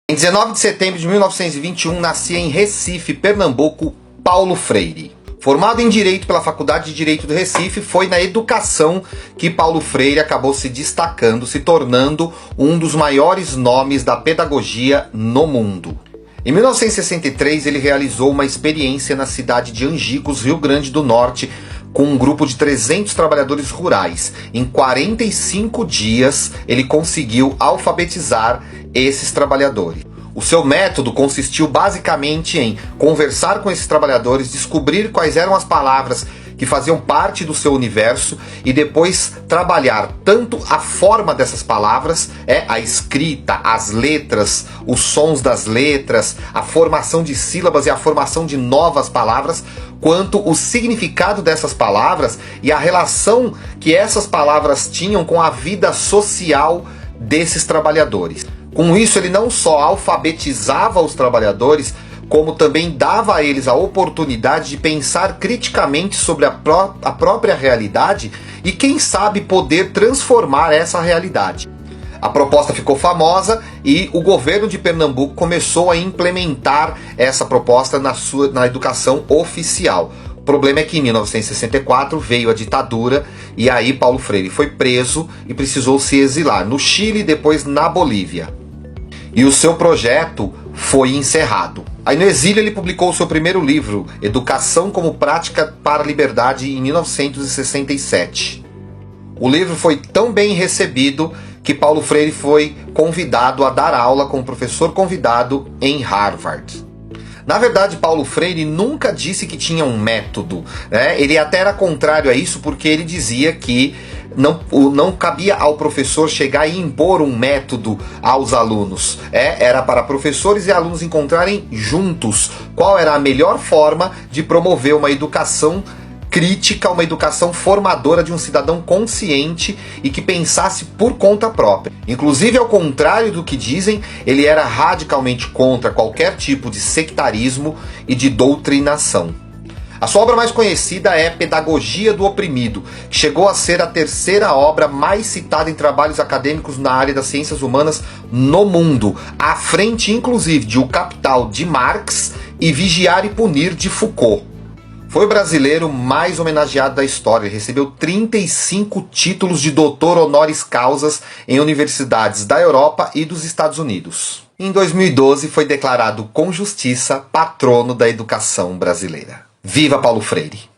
Em 19 de setembro de 1921, nascia em Recife, Pernambuco, Paulo Freire. Formado em Direito pela Faculdade de Direito do Recife, foi na educação que Paulo Freire acabou se destacando, se tornando um dos maiores nomes da pedagogia no mundo. Em 1963, ele realizou uma experiência na cidade de Angicos, Rio Grande do Norte, com um grupo de 300 trabalhadores rurais. Em 45 dias, ele conseguiu alfabetizar esses trabalhadores. O seu método consistiu basicamente em conversar com esses trabalhadores, descobrir quais eram as palavras que faziam parte do seu universo e depois trabalhar tanto a forma dessas palavras, a escrita, as letras, os sons das letras, a formação de sílabas e a formação de novas palavras, quanto o significado dessas palavras e a relação que essas palavras tinham com a vida social desses trabalhadores. Com isso, ele não só alfabetizava os trabalhadores, como também dava a eles a oportunidade de pensar criticamente sobre a própria realidade e, quem sabe, poder transformar essa realidade. A proposta ficou famosa e o governo de Pernambuco começou a implementar essa proposta na educação oficial. O problema é que em 1964 veio a ditadura e aí Paulo Freire foi preso e precisou se exilar no Chile e depois na Bolívia. E o seu projeto foi encerrado. Aí no exílio ele publicou o seu primeiro livro, Educação como Prática para a Liberdade, em 1967. O livro foi tão bem recebido que Paulo Freire foi convidado a dar aula como professor convidado em Harvard. Na verdade, Paulo Freire nunca disse que tinha um método, né? Ele até era contrário a isso, porque ele dizia que não cabia ao professor chegar e impor um método aos alunos. Era para professores e alunos encontrarem juntos qual era a melhor forma de promover uma educação crítica, uma educação formadora de um cidadão consciente e que pensasse por conta própria. Inclusive, ao contrário do que dizem, ele era radicalmente contra qualquer tipo de sectarismo e de doutrinação. A sua obra mais conhecida é Pedagogia do Oprimido, que chegou a ser a terceira obra mais citada em trabalhos acadêmicos na área das ciências humanas no mundo, à frente inclusive de O Capital de Marx e Vigiar e Punir de Foucault. Foi o brasileiro mais homenageado da história, ele recebeu 35 títulos de doutor honoris causas em universidades da Europa e dos Estados Unidos. Em 2012 foi declarado com justiça patrono da educação brasileira. Viva Paulo Freire!